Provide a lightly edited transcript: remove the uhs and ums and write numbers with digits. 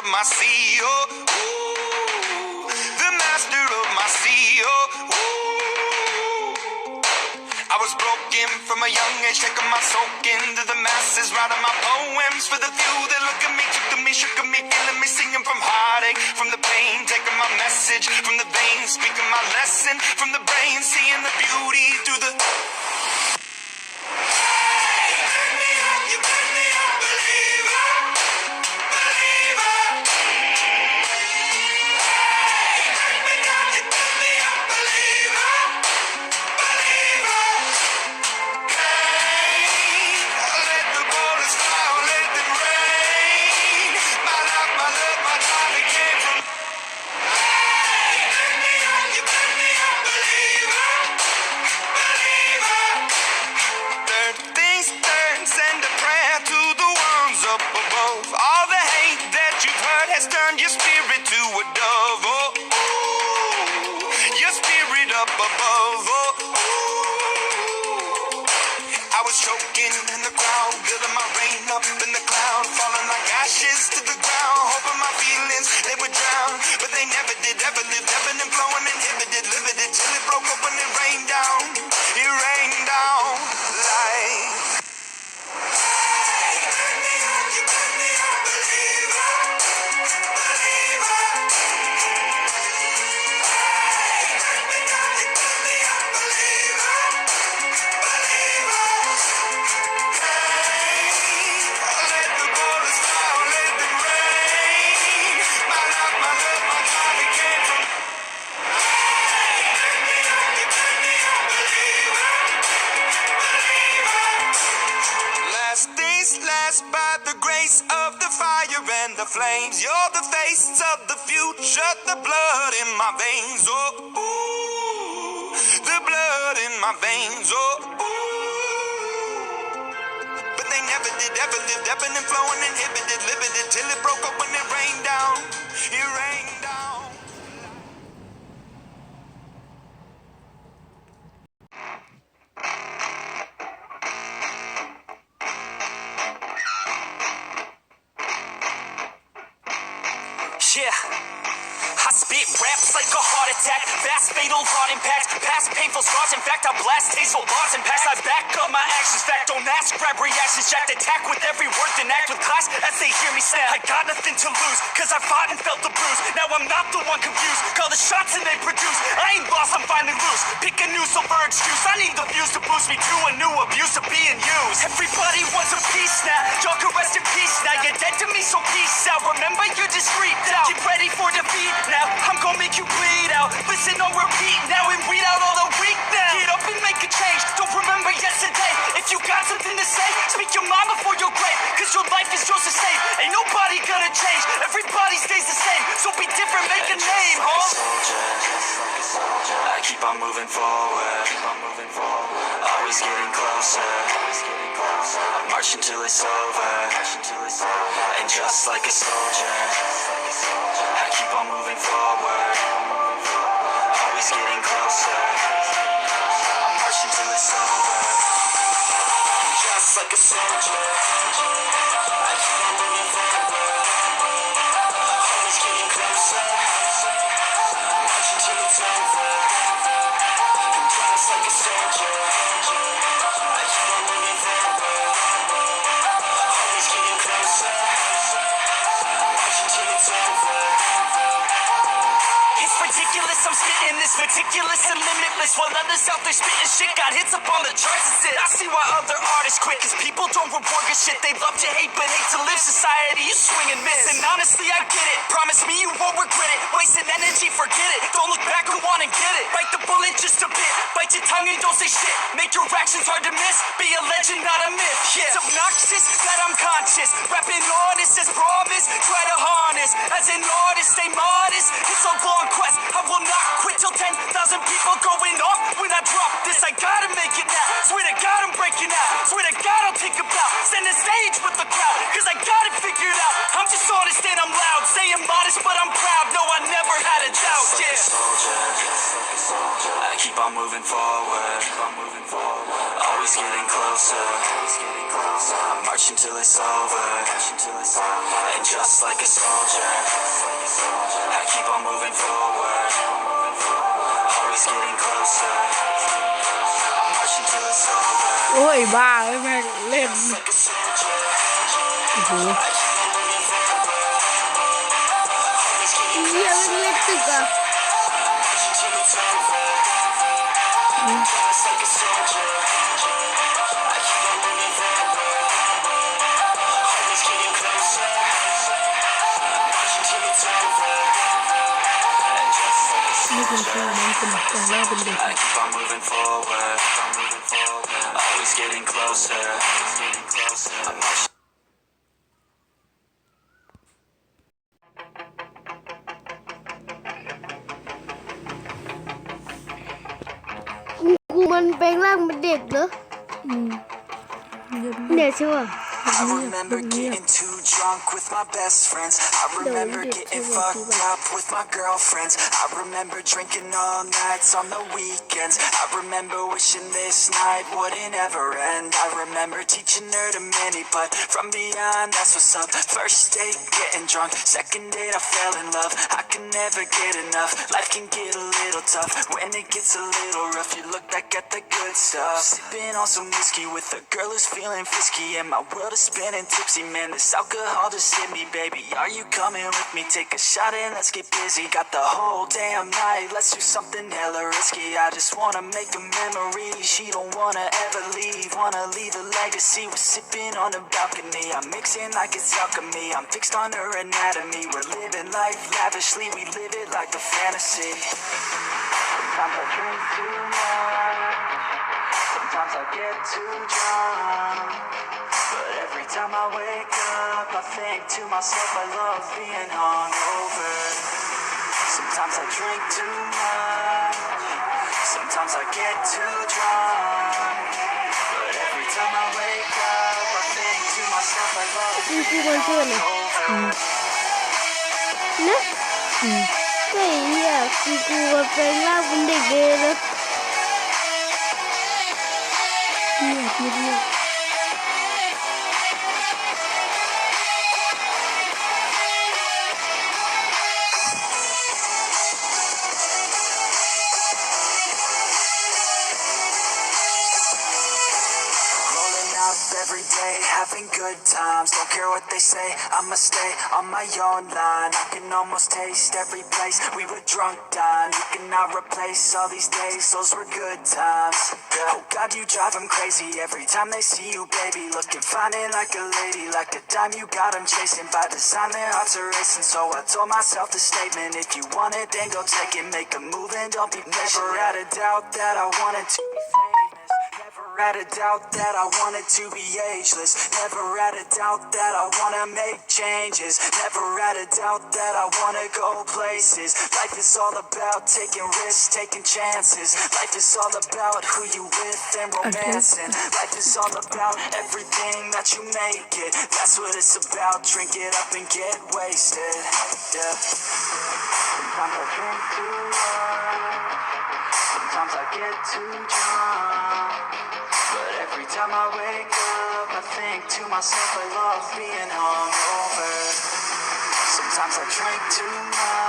my CEO. Ooh, the master of my CEO. Ooh. I was broken from a young age, taking my soak into the masses, writing my poems for the few that look at me, took to me, shook at me, feeling me, singing from heartache, from the pain, taking my message from the veins, speaking my lesson from the brain, seeing the beauty through the... Turn your spirit to a dove, oh, ooh, your spirit up above, oh, ooh. I was choking in the crowd, building my rain up in the cloud, falling like ashes to the ground, hoping my feelings, they would drown, but they never did, ever lived, ebbing and flowing, inhibited, limited, till it broke open and rained down, like... Last by the grace of the fire and the flames. You're the face of the future, the blood in my veins. Oh, ooh, the blood in my veins. Oh, ooh. But they never did, ever lived, ebbing and flowing, inhibited, limited, till it broke up when it rained down. It rained down. Yeah, I spit raps like a heart attack, fast fatal heart impact, past painful scars, in fact I blast tasteful bars and pass, I back up my actions, fact don't ask, grab reactions, jacked attack with every word, then act with class as they hear me snap. I got nothing to lose, cause I fought and felt the bruise, now I'm not the one confused, call the shots and they produce, I ain't lost, I'm finally loose, pick a new silver excuse, I need the views to boost me to a new abuse of being used. Everybody wants a piece now, y'all can rest in peace now, you're dead to me so peace out, remember you're discreet now, get ready for defeat now, I'm gonna make you bleed out, listen on repeat now and read out all the weak now, get up and make a change, don't remember yesterday, if you got something to say, speak your mind before your grave, cause your life is yours to save, ain't nobody gonna change, everybody stays the same, so be different, make a name, huh? I keep on moving forward, always getting closer, I march until it's over, and just like a soldier, I keep on moving forward, always getting closer, I march until it's over, just like a soldier, I keep on moving forward, always getting closer, I march until it's over, just like a soldier, I keep on moving forward, always getting closer, I march until it's over. It's ridiculous, I'm spitting this meticulous and limitless, while others out there spitting shit got hits up on the charts and shit. I see why other artists quit, cause people don't reward good shit, they love to hate but hate to live. Society, you swing and miss, and honestly I get it, promise me you won't regret it, wasting energy, forget it, don't look back, go on and get it, bite the bullet just a bit, bite your tongue and don't say shit, make your actions hard to miss, be a legend not a myth. Yeah, it's obnoxious that I'm conscious, rapping honest as promise, try to harness, as an artist stay modest, it's a long quest, I will not quit till 10,000 people going off when I drop this, I gotta make it now, swear to God I'm breaking out, swear to God I'll take a bow, stand the stage with the crowd, cause I got it figured out, I'm just honest and I'm loud, saying modest but I'm proud, no I never had a doubt, yeah. I keep on moving forward, always getting closer. I'm marching till it's over, and just like a soldier, I keep on moving forward, always getting closer. I'm marching till it's over. โอ้ยบ้าแม่งเล่นโอ้โหเฮียมันเล่นตึกอ่ะ นี่คือคือมันเป็นแต่งร่างเป็นเด็ก I keep on moving forward, always getting closer. I'm marching. กูมันแปลงร่างเป็นเด็กเหรอ เนี่ยใช่ป่ะ I remember getting too drunk with my best friends. I remember getting fucked up with my girlfriends. I remember drinking all nights on the weekends. I remember wishing this night wouldn't ever end. I remember teaching her to mini, but from beyond, that's what's up. First date, getting drunk. Second date, I fell in love. I can never get enough. Life can get a little tough when it gets a little rough. You look back at the good stuff. Sipping on some whiskey with a girl who's feeling frisky, and my world is spinning tipsy. Man, this alcohol just hit me, baby. Are you coming with me? Take a shot and let's get busy. Got the whole damn night. Let's do something hella risky. I just wanna make a memory. She don't wanna ever leave. Wanna leave a legacy. We're sipping on the balcony. I'm mixing like it's alchemy. I'm fixed on her anatomy. We're living life lavishly. We live it like a fantasy. Sometimes I drink too much. Sometimes I get too drunk. But every time I wake up, I think to myself I love being hungover. Sometimes I drink too much. Sometimes I get too drunk. But every time I wake up, I think to myself I love being hungover. นะไอ้เหี้ยกูมันแปลงร่างเป็นเด็กเลยนะ เงียบเงียบ Rolling up every day, having good times. Don't care what they say, I'ma stay on my own line. I can almost taste every place we were drunk on. You cannot replace all these days, those were good times. Oh God, you drive them crazy every time they see you, baby. Looking fine and like a lady, like a dime you got them chasing. By design, their hearts are racing, so I told myself the statement: if you want it, then go take it. Make a move and don't be patient. Never had a doubt that I wanted to be famous. Never had a doubt that I wanted to be ageless. Never had a doubt that I wanna make changes. Never had a doubt that I wanna go places. Life is all about taking risks, taking chances. Life is all about who you with and romancing. Life is all about everything that you make it. That's what it's about. Drink it up and get wasted. Yeah. Sometimes I drink too much. Sometimes I get too drunk. But every time I wake up, I think to myself I love being hungover. Sometimes I drink too much.